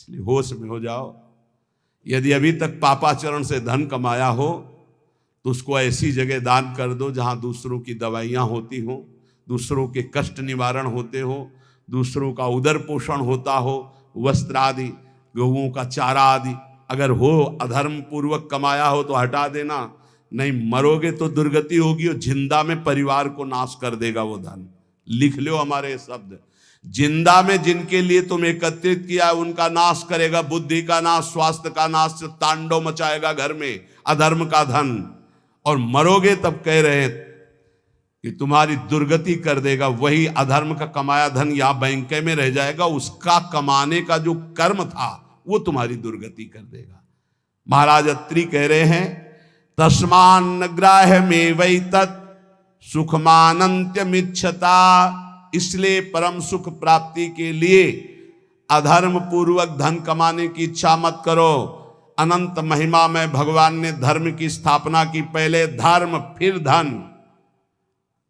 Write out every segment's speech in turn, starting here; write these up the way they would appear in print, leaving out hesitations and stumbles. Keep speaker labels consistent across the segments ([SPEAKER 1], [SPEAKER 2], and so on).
[SPEAKER 1] इसलिए होश में हो जाओ। यदि अभी तक पापाचरण से धन कमाया हो तो उसको ऐसी जगह दान कर दो जहां दूसरों की दवाइयां होती हो, दूसरों के कष्ट निवारण होते हो, दूसरों का उदर पोषण होता हो, वस्त्र आदि, गऊओं का चारा आदि अगर हो, अधर्म पूर्वक कमाया हो तो हटा देना, नहीं मरोगे तो दुर्गति होगी और जिंदा में परिवार को नाश कर देगा वो धन। लिख लो हमारे शब्द, जिंदा में जिनके लिए तुम एकत्रित किया उनका नाश करेगा, बुद्धि का नाश, स्वास्थ्य का नाश, तांडव मचाएगा घर में अधर्म का धन, और मरोगे तब कह रहे कि तुम्हारी दुर्गति कर देगा। वही अधर्म का कमाया धन यहां बैंक में रह जाएगा, उसका कमाने का जो कर्म था वो तुम्हारी दुर्गति कर देगा। महाराज अत्रि कह रहे हैं तस्मान ग्राह्य में वही तत् सुखमानंत्यमिच्छता, इसलिए परम सुख प्राप्ति के लिए अधर्म पूर्वक धन कमाने की इच्छा मत करो। अनंत महिमा में भगवान ने धर्म की स्थापना की, पहले धर्म फिर धन,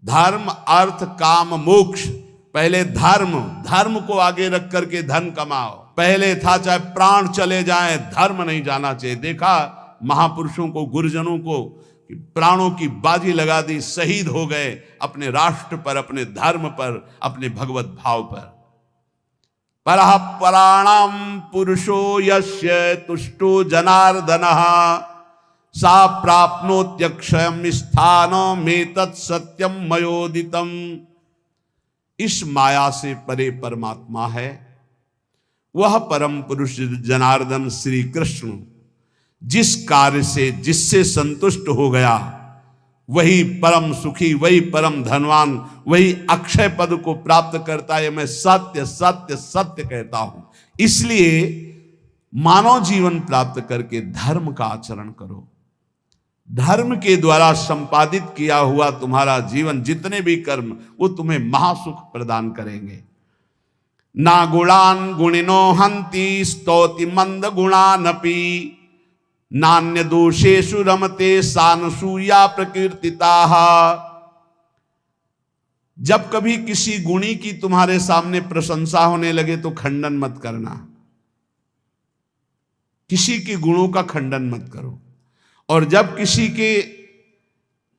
[SPEAKER 1] धर्म अर्थ काम मोक्ष, पहले धर्म, धर्म को आगे रख करके धन कमाओ। पहले था चाहे प्राण चले जाएं धर्म नहीं जाना चाहिए। देखा महापुरुषों को, गुरुजनों को, प्राणों की बाजी लगा दी, शहीद हो गए अपने राष्ट्र पर, अपने धर्म पर, अपने भगवत भाव पर। परः पराणाम पुरुषो यस्य तुष्टो जनार्दनः सा प्राप्नोत्यक्षयम् स्थानमेतत् सत्यम मयोदितम्। इस माया से परे परमात्मा है, वह परम पुरुष जनार्दन श्री कृष्ण जिस कार्य से, जिससे संतुष्ट हो गया वही परम सुखी, वही परम धनवान, वही अक्षय पद को प्राप्त करता है। मैं सत्य सत्य सत्य कहता हूं। इसलिए मानव जीवन प्राप्त करके धर्म का आचरण करो। धर्म के द्वारा संपादित किया हुआ तुम्हारा जीवन, जितने भी कर्म, वो तुम्हें महासुख प्रदान करेंगे। ना गुणान गुणिनो हंति स्तौति मंद गुणानपि नान्य दोषेषु रमते सानसूया प्रकीर्तिताः। जब कभी किसी गुणी की तुम्हारे सामने प्रशंसा होने लगे तो खंडन मत करना, किसी के गुणों का खंडन मत करो। और जब किसी के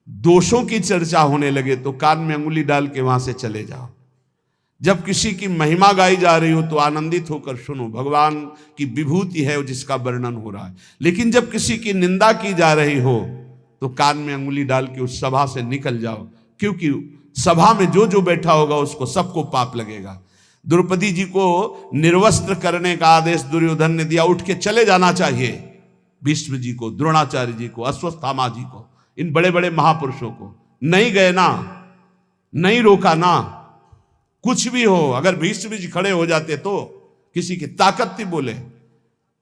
[SPEAKER 1] दोषों की चर्चा होने लगे तो कान में अंगुली डाल के वहां से चले जाओ। जब किसी की महिमा गाई जा रही हो तो आनंदित होकर सुनो, भगवान की विभूति है जिसका वर्णन हो रहा है। लेकिन जब किसी की निंदा की जा रही हो तो कान में अंगुली डाल के उस सभा से निकल जाओ, क्योंकि सभा में जो जो बैठा होगा उसको सबको पाप लगेगा। द्रौपदी जी को निर्वस्त्र करने का आदेश दुर्योधन ने दिया, उठ के चले जाना चाहिए। भीष्म जी को, द्रोणाचार्य जी को, अश्वत्थामा जी को, इन बड़े बड़े महापुरुषों को नहीं गए ना, नहीं रोका ना। कुछ भी हो, अगर भीष्म जी खड़े हो जाते तो किसी की ताकत थी बोले,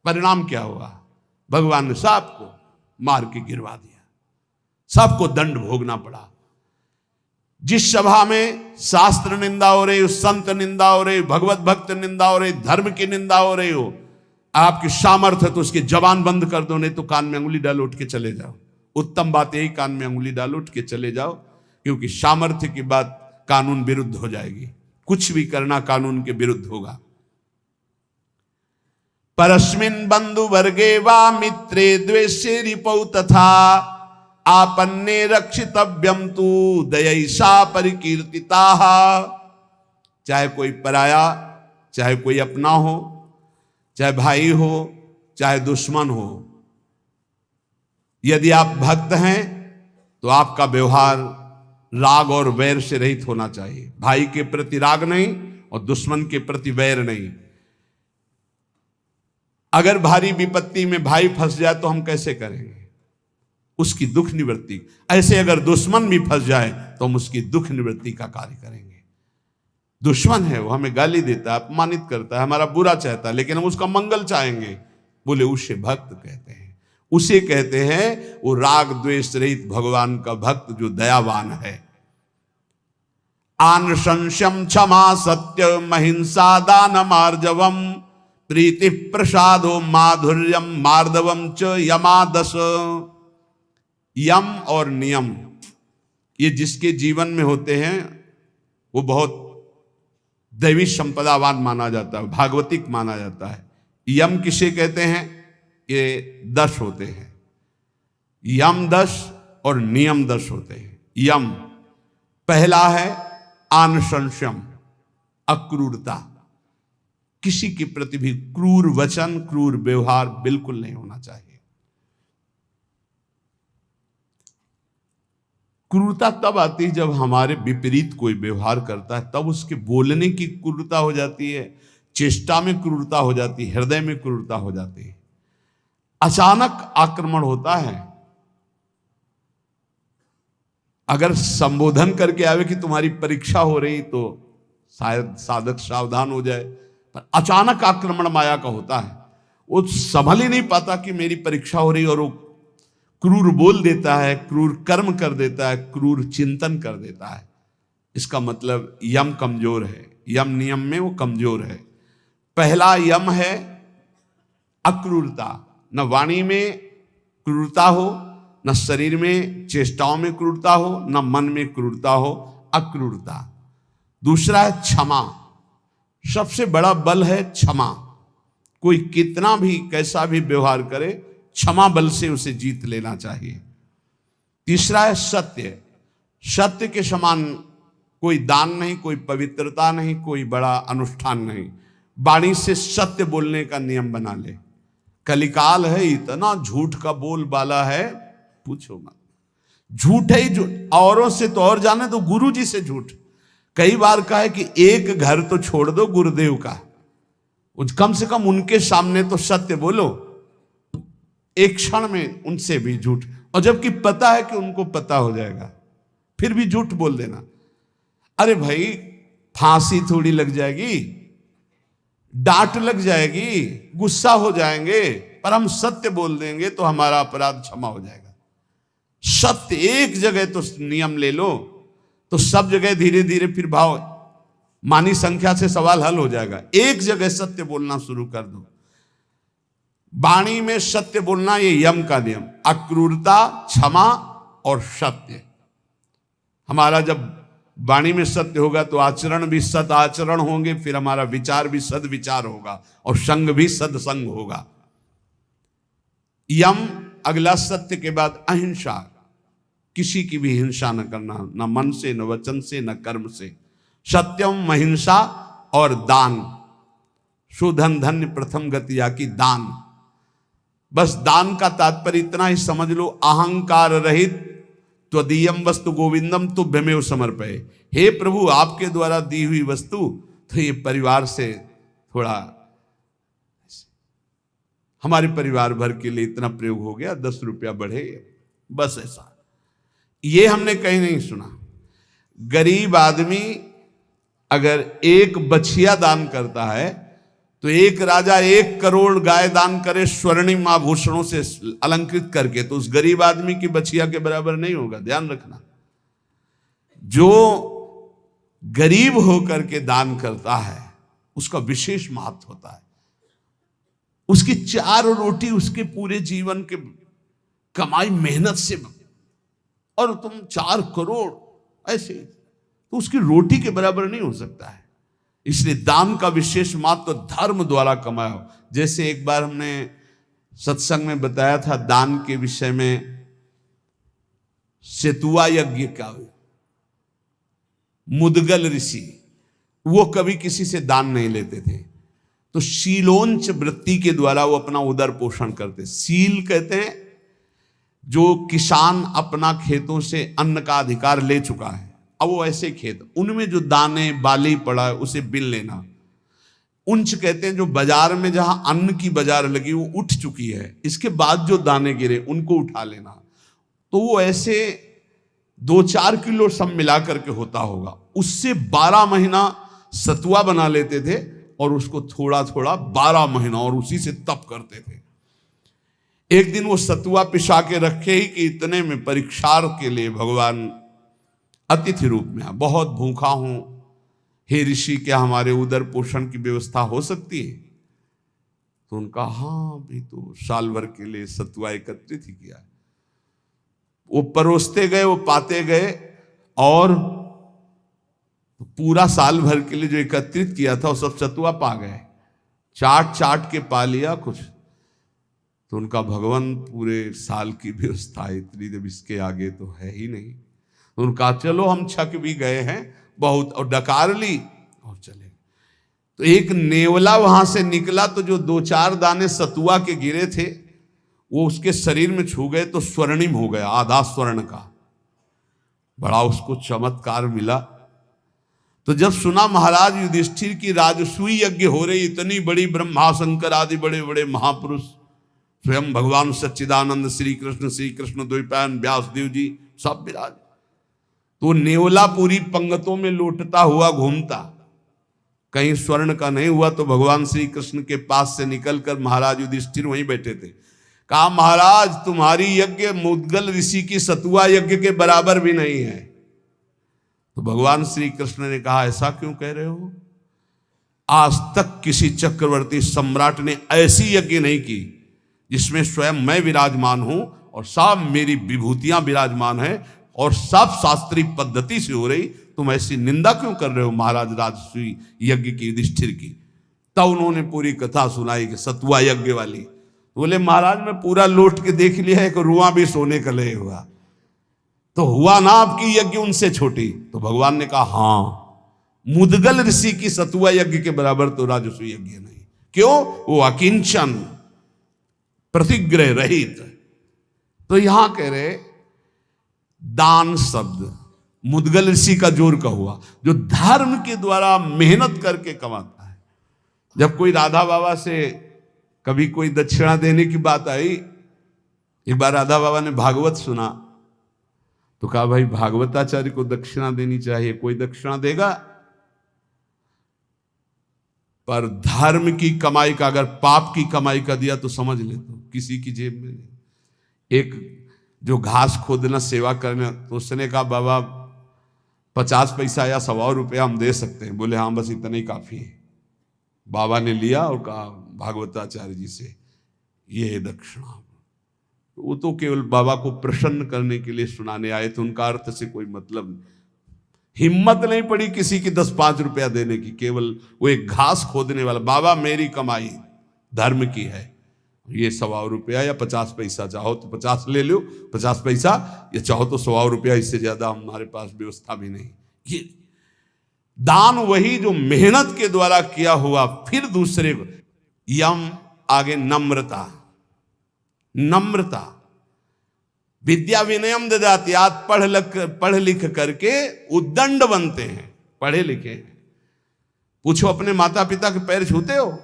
[SPEAKER 1] परिणाम क्या हुआ? भगवान ने सबको मार के गिरवा दिया, सबको दंड भोगना पड़ा। जिस सभा में शास्त्र निंदा हो रही हो, संत निंदा हो रही, भगवत भक्त निंदा हो रही, धर्म की निंदा हो रही हो, आपकी सामर्थ्य है तो उसकी जबान बंद कर दो, नहीं तो कान में अंगुली डालो, उठ के चले जाओ। उत्तम बात यही, कान में अंगुली डालो, उठ के चले जाओ, क्योंकि सामर्थ्य की बात कानून विरुद्ध हो जाएगी। कुछ भी करना कानून के विरुद्ध होगा। परस्मिन् बंधु वर्गे वा मित्रे द्वेष्ये रिपौ तथा आपन्ने रक्षितव्यम तु दयैषा परिकीर्तिताः। चाहे कोई पराया, चाहे कोई अपना हो, चाहे भाई हो, चाहे दुश्मन हो, यदि आप भक्त हैं तो आपका व्यवहार राग और वैर से रहित होना चाहिए। भाई के प्रति राग नहीं और दुश्मन के प्रति वैर नहीं। अगर भारी विपत्ति में भाई फंस जाए तो हम कैसे करेंगे? उसकी दुख निवृत्ति। ऐसे अगर दुश्मन भी फंस जाए तो हम उसकी दुख निवृत्ति का कार्य करेंगे। दुश्मन है, वो हमें गाली देता है, अपमानित करता है, हमारा बुरा चाहता है, लेकिन हम उसका मंगल चाहेंगे, बोले उसे भक्त कहते हैं। उसे कहते हैं वो राग द्वेष रहित भगवान का भक्त जो दयावान है। आन संशयम क्षमा सत्य महिंसा दान मार्जवम प्रीति प्रसादो माधुर्यम मार्दवम च यमादस। यम और नियम, ये जिसके जीवन में होते हैं वो बहुत दैवी संपदावान माना जाता है, भागवतिक माना जाता है। यम किसे कहते हैं? ये 10 होते हैं, यम 10 और नियम 10 होते हैं। यम पहला है आनुशंस्यम, अक्रूरता। किसी के प्रति भी क्रूर वचन, क्रूर व्यवहार बिल्कुल नहीं होना चाहिए। क्रूरता तब आती है जब हमारे विपरीत कोई व्यवहार करता है, तब उसके बोलने की क्रूरता हो जाती है, चेष्टा में क्रूरता हो जाती है, हृदय में क्रूरता हो जाती है। अचानक आक्रमण होता है। अगर संबोधन करके आवे कि तुम्हारी परीक्षा हो रही, तो शायद साधक सावधान हो जाए, पर अचानक आक्रमण माया का होता है। वो संभल ही नहीं पाता कि मेरी परीक्षा हो रही, और वो क्रूर बोल देता है, क्रूर कर्म कर देता है, क्रूर चिंतन कर देता है। इसका मतलब यम कमजोर है, यम नियम में वो कमजोर है। पहला यम है अक्रूरता। न वाणी में क्रूरता हो, न शरीर में चेष्टाओं में क्रूरता हो, न मन में क्रूरता हो, अक्रूरता। दूसरा है क्षमा। सबसे बड़ा बल है क्षमा। कोई कितना भी कैसा भी व्यवहार करे, क्षमा बल से उसे जीत लेना चाहिए। तीसरा है सत्य। सत्य के समान कोई दान नहीं, कोई पवित्रता नहीं, कोई बड़ा अनुष्ठान नहीं। वाणी से सत्य बोलने का नियम बना ले। कलिकाल है, इतना झूठ का बोल बाला है, पूछो मत। झूठ है ही झूठ, औरों से तो और जाने तो गुरु जी से झूठ। कई बार कहा है कि एक घर तो छोड़ दो गुरुदेव का, कम से कम उनके सामने तो सत्य बोलो। एक क्षण में उनसे भी झूठ, और जबकि पता है कि उनको पता हो जाएगा, फिर भी झूठ बोल देना। अरे भाई, फांसी थोड़ी लग जाएगी, डांट लग जाएगी, गुस्सा हो जाएंगे, पर हम सत्य बोल देंगे तो हमारा अपराध क्षमा हो जाएगा। सत्य एक जगह तो नियम ले लो, तो सब जगह धीरे धीरे फिर भाव मानी संख्या से सवाल हल हो जाएगा। एक जगह सत्य बोलना शुरू कर दो। वाणी में सत्य बोलना, ये यम का नियम। अक्रूरता, क्षमा और सत्य। हमारा जब वाणी में सत्य होगा तो आचरण भी सत आचरण होंगे, फिर हमारा विचार भी सद विचार होगा, और संग भी सदसंग होगा। यम अगला सत्य के बाद अहिंसा। किसी की भी हिंसा न करना, न मन से, न वचन से, न कर्म से। सत्यम, अहिंसा और दान। सुधन धन्य प्रथम गति आकी दान। बस दान का तात्पर्य इतना ही समझ लो, अहंकार रहित त्वदीयम वस्तु गोविंदम तुभ्यमेव समर्पये। हे प्रभु, आपके द्वारा दी हुई वस्तु, तो ये परिवार से थोड़ा, हमारे परिवार भर के लिए इतना प्रयोग हो गया, 10 रुपया बढ़े, बस ऐसा। ये हमने कहीं नहीं सुना। गरीब आदमी अगर एक बछिया दान करता है, तो एक राजा 1 करोड़ गाय दान करे स्वर्णिम आभूषणों से अलंकृत करके, तो उस गरीब आदमी की बछिया के बराबर नहीं होगा। ध्यान रखना, जो गरीब होकर के दान करता है उसका विशेष महत्व होता है। उसकी 4 रोटी उसके पूरे जीवन के कमाई मेहनत से, और तुम 4 करोड़ ऐसे, तो उसकी रोटी के बराबर नहीं हो सकता है। इसलिए दान का विशेष महत्व धर्म द्वारा कमाया हो। जैसे एक बार हमने सत्संग में बताया था दान के विषय में, सेतुआ यज्ञ का, मुदगल ऋषि, वो कभी किसी से दान नहीं लेते थे, तो शीलोंच वृत्ति के द्वारा वो अपना उदर पोषण करते। सील कहते हैं जो किसान अपना खेतों से अन्न का अधिकार ले चुका है, अब वो ऐसे खेत, उनमें जो दाने बाली पड़ा है उसे बिन लेना। उंच कहते हैं जो बाजार में जहां अन्न की बाजार लगी वो उठ चुकी है, इसके बाद जो दाने गिरे उनको उठा लेना। तो वो ऐसे 2-4 किलो सब मिला करके होता होगा। उससे 12 महीना सतुआ बना लेते थे, और उसको थोड़ा थोड़ा 12 महीना, और उसी से तप करते थे। एक दिन वो सतुआ पिसा के रखे ही कि इतने में परीक्षार के लिए भगवान अतिथि रूप में आ, बहुत भूखा हूं, हे ऋषि, क्या हमारे उदर पोषण की व्यवस्था हो सकती है? तो उनका हाँ, भी तो साल भर के लिए सतुआ एकत्रित ही किया। वो परोसते गए, वो पाते गए, और पूरा साल भर के लिए जो एकत्रित किया था वो सब सतुआ पा गए। चाट चाट के पा लिया कुछ, तो उनका भगवान पूरे साल की व्यवस्था है, इतनी देव इसके आगे तो है ही नहीं। तो उनका चलो हम छक भी गए हैं बहुत, और डकार ली और चले। तो एक नेवला वहां से निकला, तो जो 2-4 दाने सतुआ के गिरे थे वो उसके शरीर में छू गए तो स्वर्णिम हो गया, आधा स्वर्ण का। बड़ा उसको चमत्कार मिला। तो जब सुना महाराज युधिष्ठिर की राजसूय यज्ञ हो रही, इतनी बड़ी ब्रह्मा शंकर आदि बड़े बड़े महापुरुष, स्वयं भगवान सच्चिदानंद श्री कृष्ण द्वैपायन व्यासदेव जी सब विराज, तो नेवला पूरी पंगतों में लौटता हुआ घूमता, कहीं स्वर्ण का नहीं हुआ। तो भगवान श्री कृष्ण के पास से निकलकर महाराज युधिष्ठिर वहीं बैठे थे, कहा महाराज तुम्हारी यज्ञ मुद्गल ऋषि की सतुआ यज्ञ के बराबर भी नहीं है। तो भगवान श्री कृष्ण ने कहा ऐसा क्यों कह रहे हो? आज तक किसी चक्रवर्ती सम्राट ने ऐसी यज्ञ नहीं की जिसमें स्वयं मैं विराजमान हूं और सब मेरी विभूतियां विराजमान है और सब शास्त्रीय पद्धति से हो रही, तुम ऐसी निंदा क्यों कर रहे हो महाराज राजसूय यज्ञ की, युधिष्ठिर की। तब उन्होंने पूरी कथा सुनाई कि सतुआ यज्ञ वाली। बोले महाराज मैं पूरा लौट के देख लिया, एक रुआ भी सोने का ले हुआ, तो हुआ ना आपकी यज्ञ उनसे छोटी। तो भगवान ने कहा हां, मुद्गल ऋषि की सतुआ यज्ञ के बराबर तो राजसूय यज्ञ नहीं। क्यों? वो अकिंचन, प्रतिग्रह रहित। तो यहां कह रहे दान शब्द मुद्गल ऋषि का जोर का हुआ, जो धर्म के द्वारा मेहनत करके कमाता है। जब कोई राधा बाबा से कभी कोई दक्षिणा देने की बात आई, एक बार राधा बाबा ने भागवत सुना तो कहा भाई भागवताचार्य को दक्षिणा देनी चाहिए, कोई दक्षिणा देगा? पर धर्म की कमाई का, अगर पाप की कमाई का दिया तो समझ ले तो किसी की जेब में नहीं। एक जो घास खोदना सेवा करना, तो उसने कहा बाबा 50 पैसा या 100 रुपया हम दे सकते हैं। बोले हाँ बस इतना ही काफी है। बाबा ने लिया और कहा भागवताचार्य जी से ये है दक्षिणा। वो तो केवल बाबा को प्रसन्न करने के लिए सुनाने आए थे, उनका अर्थ से कोई मतलब नहीं। हिम्मत नहीं पड़ी किसी की 10-5 रुपया देने की, केवल वो एक घास खोदने वाला, बाबा मेरी कमाई धर्म की है, ये 100 रुपया या 50 पैसा, चाहो तो 50 ले लो 50 पैसा, या चाहो तो 100 रुपया, इससे ज्यादा हमारे पास व्यवस्था भी नहीं। ये दान वही जो मेहनत के द्वारा किया हुआ। फिर दूसरे को यम, आगे नम्रता, नम्रता विद्या विनयम ददाति। आज पढ़ लिख करके उद्दंड बनते हैं, पढ़े लिखे हैं। पूछो अपने माता पिता के पैर छूते हो?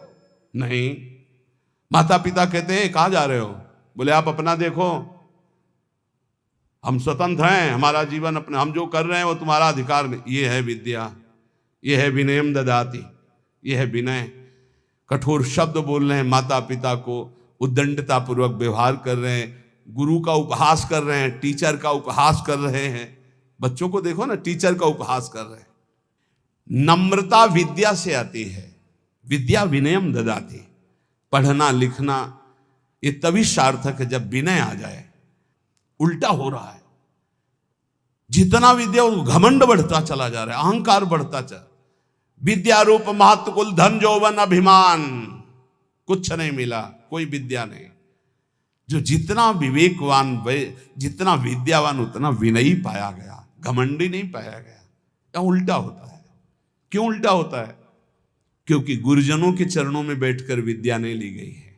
[SPEAKER 1] नहीं। माता पिता कहते हैं कहां जा रहे हो? बोले आप अपना देखो, हम स्वतंत्र हैं, हमारा जीवन अपने, हम जो कर रहे हैं वो तुम्हारा अधिकार नहीं। ये है विद्या, ये है विनयम ददाति, ये है विनय। कठोर शब्द बोल रहे हैं माता पिता को, उद्दंडता पूर्वक व्यवहार कर रहे हैं, गुरु का उपहास कर रहे हैं, टीचर का उपहास कर रहे हैं। बच्चों को देखो ना, टीचर का उपहास कर रहे हैं। नम्रता विद्या से आती है, विद्या विनयम ददाति। पढ़ना लिखना ये तभी सार्थक है जब विनय आ जाए। उल्टा हो रहा है, जितना विद्या घमंड बढ़ता चला जा रहा है, अहंकार बढ़ता चला। विद्या रूप महत्व कुल धन जौवन अभिमान, कुछ नहीं मिला, कोई विद्या नहीं। जो जितना विवेकवान, जितना विद्यावान उतना विनयी पाया गया, घमंडी नहीं पाया गया। या उल्टा होता है। क्यों उल्टा होता है? क्योंकि गुरुजनों के चरणों में बैठकर विद्या नहीं ली गई है।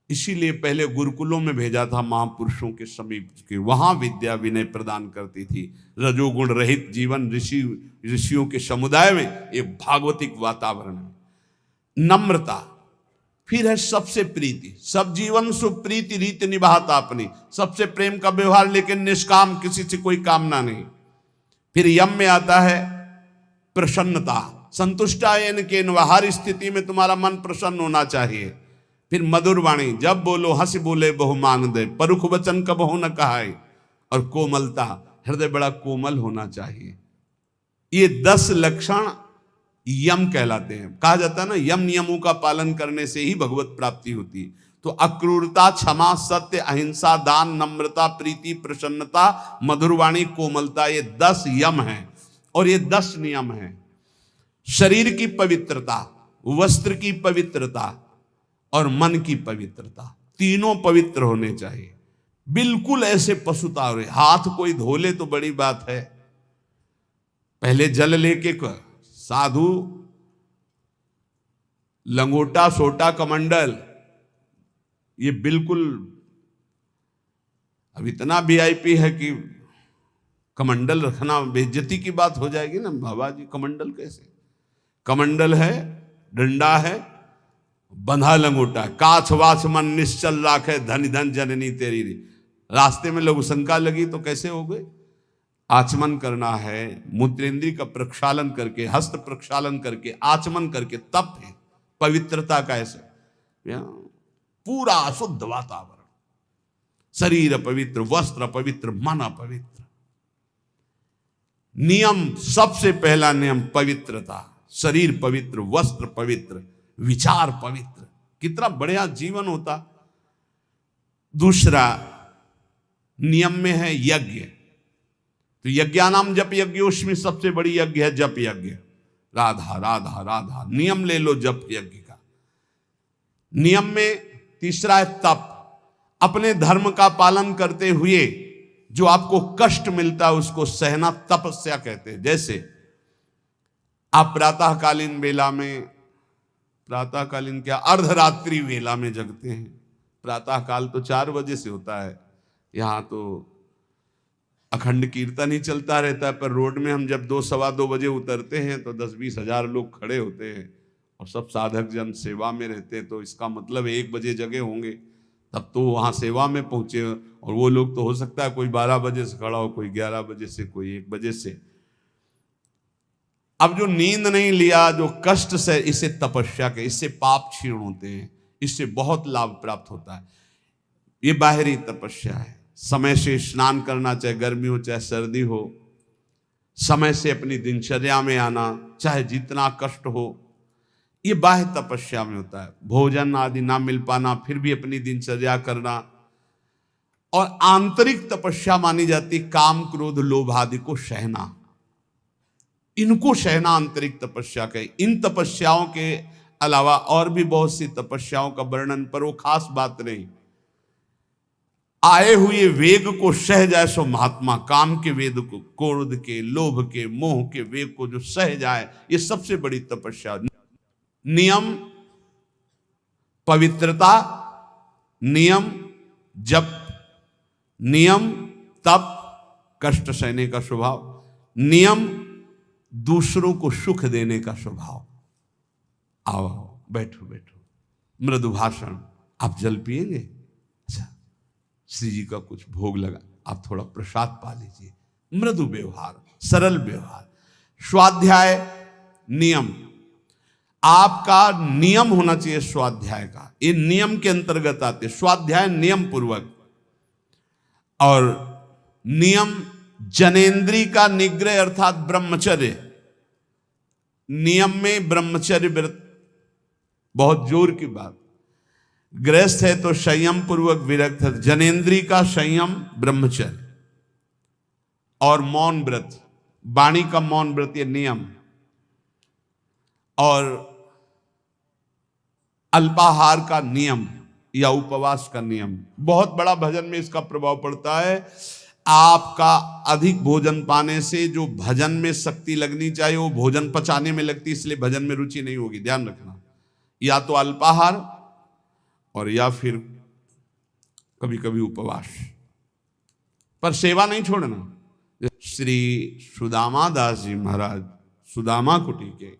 [SPEAKER 1] इसीलिए पहले गुरुकुलों में भेजा था महापुरुषों के समीप के, वहां विद्या विनय प्रदान करती थी। रजोगुण रहित जीवन, ऋषियों के समुदाय में एक भागवतिक वातावरण है। नम्रता, फिर है सबसे प्रीति, सब जीवन सुप्रीति रीत निभाता अपनी, सबसे प्रेम का व्यवहार, लेकिन निष्काम, किसी से कोई कामना नहीं। फिर यम में आता है प्रसन्नता, संतुष्टायन के, हर स्थिति में तुम्हारा मन प्रसन्न होना चाहिए। फिर मधुर वाणी, जब बोलो हंस बोले बहु मान दे, परुख वचन कबहु न कहाय। और कोमलता, हृदय बड़ा कोमल होना चाहिए। ये 10 लक्षण यम कहलाते हैं। कहा जाता है ना, यम नियमों का पालन करने से ही भगवत प्राप्ति होती है। तो अक्रूरता, क्षमा, सत्य, अहिंसा, दान, नम्रता, प्रीति, प्रसन्नता, मधुरवाणी, कोमलता, ये 10 यम हैं और ये 10 नियम हैं। शरीर की पवित्रता, वस्त्र की पवित्रता और मन की पवित्रता, तीनों पवित्र होने चाहिए। बिल्कुल ऐसे पशुता हो रहे, हाथ कोई धो ले तो बड़ी बात है, पहले जल लेके साधु लंगोटा सोटा कमंडल, ये बिल्कुल अब इतना वीआईपी है कि कमंडल रखना बेइज्जती की बात हो जाएगी ना। बाबा जी कमंडल कैसे, कमंडल है, डंडा है, बंधा लंगोटा, काछ वाछ मन निश्चल राखे, धन धन जननी तेरी। रास्ते में लघु शंका लगी तो कैसे हो गए? आचमन करना है, मूत्रेंद्री का प्रक्षालन करके, हस्त प्रक्षालन करके, आचमन करके, तप है पवित्रता का। ऐसे पूरा शुद्ध वातावरण, शरीर पवित्र, वस्त्र पवित्र, मन पवित्र। नियम, सबसे पहला नियम पवित्रता, शरीर पवित्र, वस्त्र पवित्र, विचार पवित्र, कितना बढ़िया जीवन होता। दूसरा नियम में है यज्ञ, तो यज्ञानाम जप यज्ञ, उसमें सबसे बड़ी यज्ञ है जप यज्ञ। राधा राधा राधा, नियम ले लो जप यज्ञ का। नियम में तीसरा है तप, अपने धर्म का पालन करते हुए जो आपको कष्ट मिलता है उसको सहना तपस्या कहते हैं। जैसे आप प्रातःकालीन वेला में, प्रातःकालीन क्या, अर्धरात्रि वेला में जगते हैं। प्रातःकाल तो 4 बजे से होता है, यहाँ तो अखंड कीर्तन ही चलता रहता है, पर रोड में हम जब 2 सवा 2 बजे उतरते हैं तो 10-20 हजार लोग खड़े होते हैं और सब साधक जन सेवा में रहते हैं, तो इसका मतलब 1 बजे जगे होंगे, तब तो वहाँ सेवा में पहुँचे। और वो लोग तो हो सकता है कोई 12 बजे से खड़ा हो, कोई 11 बजे से, कोई 1 बजे से। अब जो नींद नहीं लिया, जो कष्ट से, इसे तपस्या के, इससे पाप क्षीण होते हैं, इससे बहुत लाभ प्राप्त होता है। ये बाहरी तपस्या है। समय से स्नान करना, चाहे गर्मी हो चाहे सर्दी हो, समय से अपनी दिनचर्या में आना, चाहे जितना कष्ट हो, ये बाह्य तपस्या में होता है। भोजन आदि ना मिल पाना, फिर भी अपनी दिनचर्या करना। और आंतरिक तपस्या मानी जाती काम क्रोध लोभ आदि को सहना, इनको सहना आंतरिक तपस्या कहे। इन तपस्याओं के अलावा और भी बहुत सी तपस्याओं का वर्णन, पर वो खास बात नहीं। आए हुए वेग को सह जाए सो महात्मा, काम के वेग को, क्रोध के, लोभ के, मोह के वेग को जो सह जाए, ये सबसे बड़ी तपस्या। नियम पवित्रता, नियम जप, नियम तप, कष्ट सहने का स्वभाव, नियम दूसरों को सुख देने का स्वभाव। आओ बैठो बैठो, मृदु भाषण। आप जल पिएंगे? अच्छा, श्री जी का कुछ भोग लगा, आप थोड़ा प्रसाद पा लीजिए। मृदु व्यवहार, सरल व्यवहार। स्वाध्याय नियम, आपका नियम होना चाहिए स्वाध्याय का। ये नियम के अंतर्गत आते, स्वाध्याय नियम पूर्वक। और नियम जनेन्द्री का निग्रह अर्थात ब्रह्मचर्य। नियम में ब्रह्मचर्य व्रत बहुत जोर की बात। गृहस्थ है तो संयम पूर्वक विरक्त है, जनेन्द्री का संयम ब्रह्मचर्य। और मौन व्रत, वाणी का मौन व्रत, ये नियम। और अल्पाहार का नियम या उपवास का नियम, बहुत बड़ा भजन में इसका प्रभाव पड़ता है। आपका अधिक भोजन पाने से जो भजन में शक्ति लगनी चाहिए वो भोजन पचाने में लगती, इसलिए भजन में रुचि नहीं होगी, ध्यान रखना। या तो अल्पाहार और या फिर कभी कभी उपवास, पर सेवा नहीं छोड़ना। श्री सुदामा दास जी महाराज सुदामा कुटी के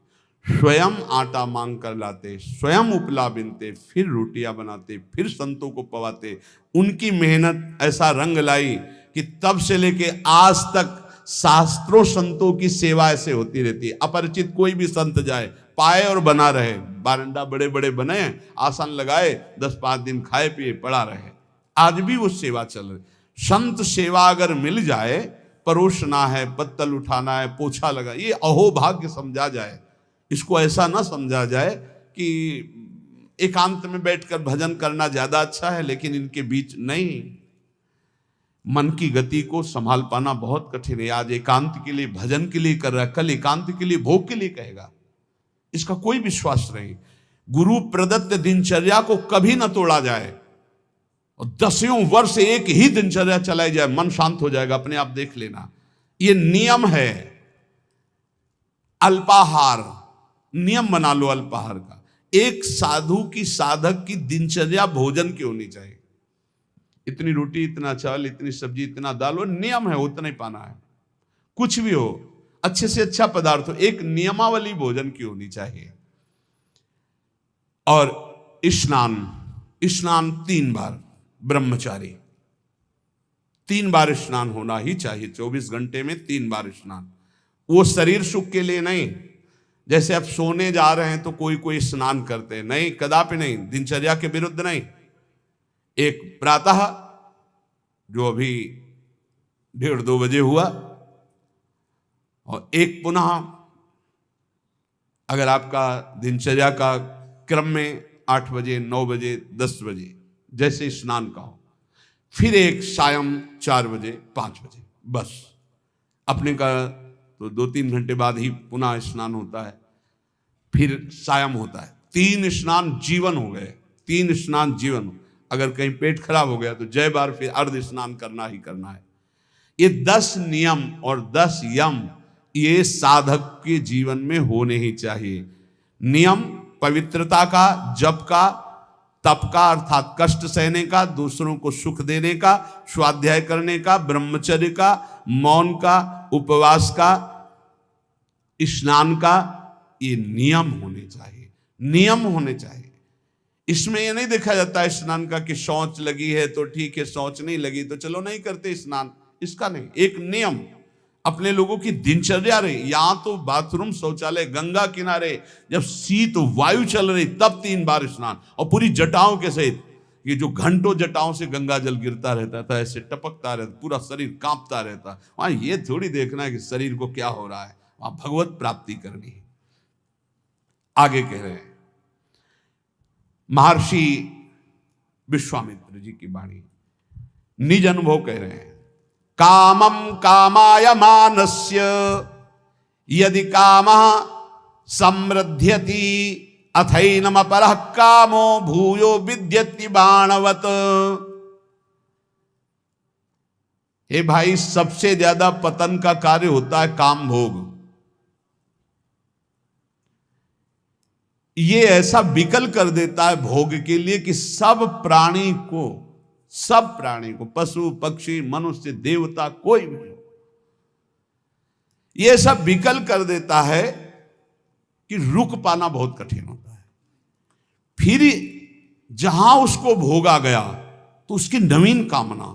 [SPEAKER 1] स्वयं आटा मांग कर लाते, स्वयं उपला बिनते, फिर रोटियां बनाते, फिर संतों को पवाते। उनकी मेहनत ऐसा रंग लाई कि तब से लेके आज तक शास्त्रों संतों की सेवा ऐसे होती रहती है। अपरिचित कोई भी संत जाए, पाए और बना रहे। बारंडा बड़े बड़े बने, आसन लगाए, 10-5 दिन खाए पिए पड़ा रहे। आज भी वो सेवा चल रही। संत सेवा अगर मिल जाए, परोसना है, पत्तल उठाना है, पोछा लगा, ये अहोभाग्य समझा जाए। इसको ऐसा ना समझा जाए कि एकांत में बैठकर भजन करना ज्यादा अच्छा है, लेकिन इनके बीच नहीं। मन की गति को संभाल पाना बहुत कठिन है। आज एकांत के लिए, भजन के लिए कर रहा है, कल एकांत के लिए, भोग के लिए कहेगा। इसका कोई विश्वास नहीं। गुरु प्रदत्त दिनचर्या को कभी न तोड़ा जाए, और 10 वर्ष एक ही दिनचर्या चलाई जाए, मन शांत हो जाएगा अपने आप, देख लेना। ये नियम है। अल्पाहार नियम बना लो अल्पाहार का। एक साधु की, साधक की दिनचर्या भोजन की होनी चाहिए। इतनी रोटी, इतना चावल, इतनी सब्जी, इतना दाल, वो नियम है, उतना ही पाना है। कुछ भी हो, अच्छे से अच्छा पदार्थ हो, एक नियमावली भोजन की होनी चाहिए। और स्नान 3 बार, ब्रह्मचारी 3 बार स्नान होना ही चाहिए। 24 घंटे में 3 बार स्नान। वो शरीर सुख के लिए नहीं, जैसे आप सोने जा रहे हैं तो कोई स्नान करते हैं, नहीं, कदापि नहीं, दिनचर्या के विरुद्ध नहीं। एक प्रातः जो अभी 1:30-2 बजे हुआ, और एक पुनः अगर आपका दिनचर्या का क्रम में 8 बजे, 9 बजे, 10 बजे जैसे स्नान का हो, फिर एक सायं 4 बजे, 5 बजे, बस। अपने का तो 2-3 घंटे बाद ही पुनः स्नान होता है, फिर सायं होता है। 3 स्नान जीवन हो गए, 3 स्नान जीवन। अगर कहीं पेट खराब हो गया तो जय बार फिर अर्ध स्नान करना ही करना है। ये 10 नियम और 10 यम ये साधक के जीवन में होने ही चाहिए। नियम पवित्रता का, जप का, तप का अर्थात कष्ट सहने का, दूसरों को सुख देने का, स्वाध्याय करने का, ब्रह्मचर्य का, मौन का, उपवास का, स्नान का, ये नियम होने चाहिए। नियम होने चाहिए। इसमें ये नहीं देखा जाता है स्नान का कि शौच लगी है तो ठीक है, शौच नहीं लगी तो चलो नहीं करते स्नान, इसका नहीं। एक नियम अपने लोगों की दिनचर्या रही। यहां तो बाथरूम, शौचालय, गंगा किनारे जब शीत वायु चल रही तब 3 बार स्नान, और पूरी जटाओं के सहित। ये जो घंटों जटाओं से गंगा जल गिरता रहता था, ऐसे टपकता रहता, पूरा शरीर कांपता रहता। वहां ये थोड़ी देखना है कि शरीर को क्या हो रहा है, वहां भगवत प्राप्ति करनी है। आगे कह रहे हैं महर्षि विश्वामित्र जी की वाणी, निज अनुभव कह रहे हैं। कामम कामाय मानस्य यदि कामः समृद्ध्यति अथैनम अपरः कामो भूयो विद्यति बाणवत। हे भाई, सबसे ज्यादा पतन का कार्य होता है काम भोग। ये ऐसा विकल कर देता है भोग के लिए कि सब प्राणी को, पशु पक्षी मनुष्य देवता कोई भी हो, ये सब विकल कर देता है कि रुक पाना बहुत कठिन होता है। फिर जहां उसको भोगा गया तो उसकी नवीन कामना,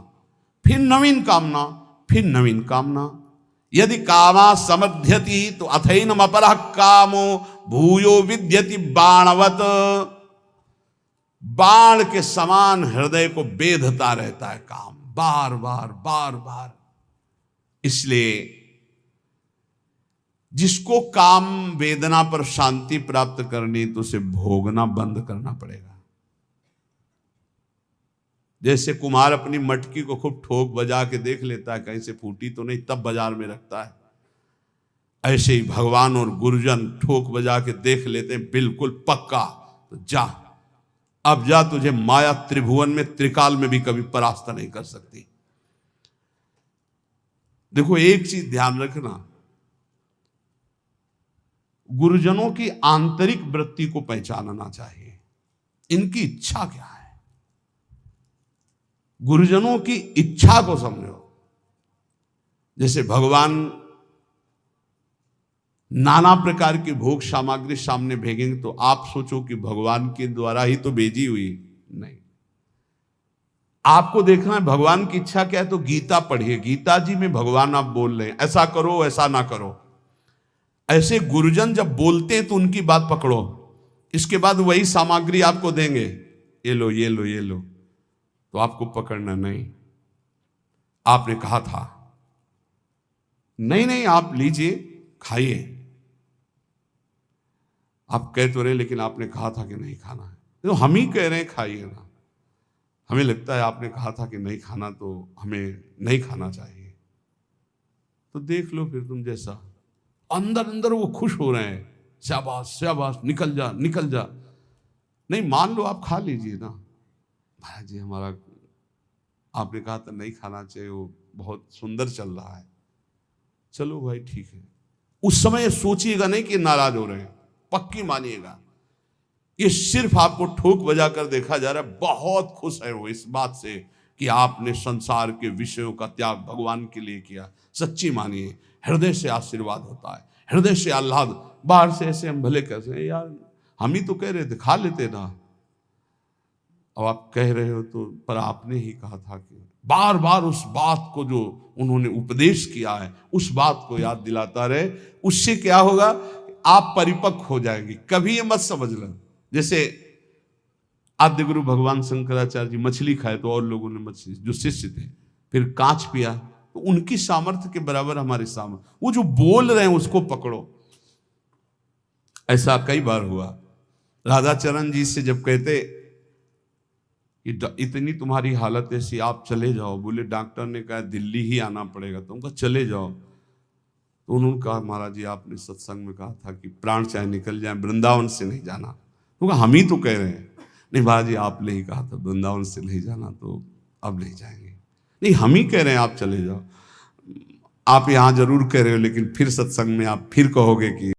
[SPEAKER 1] फिर नवीन कामना, फिर नवीन कामना। यदि कामा समध्यति तो अथैनम अपरः कामो भूयो विद्यति बाणवत। बाण के समान हृदय को बेधता रहता है काम, बार बार बार बार। इसलिए जिसको काम वेदना पर शांति प्राप्त करनी तो उसे भोगना बंद करना पड़ेगा। जैसे कुम्हार अपनी मटकी को खूब ठोक बजा के देख लेता है कहीं से फूटी तो नहीं, तब बाजार में रखता है, ऐसे ही भगवान और गुरुजन ठोक बजा के देख लेते हैं बिल्कुल पक्का, तो जा, अब जा, तुझे माया त्रिभुवन में, त्रिकाल में भी कभी परास्त नहीं कर सकती। देखो एक चीज ध्यान रखना, गुरुजनों की आंतरिक वृत्ति को पहचानना चाहिए, इनकी इच्छा क्या है। गुरुजनों की इच्छा को समझो। जैसे भगवान नाना प्रकार की भोग सामग्री सामने भेजेंगे तो आप सोचो कि भगवान के द्वारा ही तो भेजी हुई, नहीं। आपको देखना है भगवान की इच्छा क्या है, तो गीता पढ़िए। गीता जी में भगवान आप बोल रहे हैं ऐसा करो ऐसा ना करो। ऐसे गुरुजन जब बोलते हैं तो उनकी बात पकड़ो, इसके बाद वही सामग्री आपको देंगे, ये लो ये लो ये लो, तो आपको पकड़ना नहीं। आपने कहा था, नहीं नहीं आप लीजिए खाइए, आप कह तो रहे लेकिन आपने कहा था कि नहीं खाना है, तो हम ही कह रहे हैं खाइए ना। हमें लगता है आपने कहा था कि नहीं खाना तो हमें नहीं खाना चाहिए, तो देख लो फिर तुम जैसा। अंदर अंदर वो खुश हो रहे हैं शाबाश शाबाश, निकल जा निकल जा। नहीं, मान लो आप खा लीजिए ना। महाराज जी हमारा, आपने कहा था नहीं खाना चाहिए, वो बहुत सुंदर चल रहा है। चलो भाई ठीक है। उस समय सोचिएगा नहीं कि नाराज हो रहे हैं, पक्की मानिएगा ये सिर्फ आपको ठोक बजा कर देखा जा रहा है। बहुत खुश है वो इस बात से कि आपने संसार के विषयों का त्याग भगवान के लिए किया। सच्ची मानिए, हृदय से आशीर्वाद होता है, हृदय से आह्लाद। बाहर से ऐसे हम भले कैसे हैं यार, हम ही तो कह रहे थे खा लेते ना। अब आप कह रहे हो तो, पर आपने ही कहा था कि बार बार उस बात को जो उन्होंने उपदेश किया है उस बात को याद दिलाता रहे। उससे क्या होगा, आप परिपक्व हो जाएंगे। कभी ये मत समझ लो जैसे आद्य गुरु भगवान शंकराचार्य जी मछली खाए तो और लोगों ने मछली, जो शिष्य थे, फिर कांच पिया, तो उनकी सामर्थ्य के बराबर हमारी सामर्थ्य। वो जो बोल रहे हैं उसको पकड़ो। ऐसा कई बार हुआ। राधाचरण जी से जब कहते कि इतनी तुम्हारी हालत ऐसी, आप चले जाओ, बोले डॉक्टर ने कहा दिल्ली ही आना पड़ेगा, तो उनका चले जाओ। तो उन्होंने कहा महाराज जी आपने सत्संग में कहा था कि प्राण चाहे निकल जाए वृंदावन से नहीं जाना। तो हम ही तो कह रहे हैं। नहीं महाराज जी आपने ही कहा था वृंदावन से नहीं जाना, तो अब नहीं जाएंगे। नहीं, हम ही कह रहे हैं आप चले जाओ। आप यहाँ जरूर कह रहे हो, लेकिन फिर सत्संग में आप फिर कहोगे कि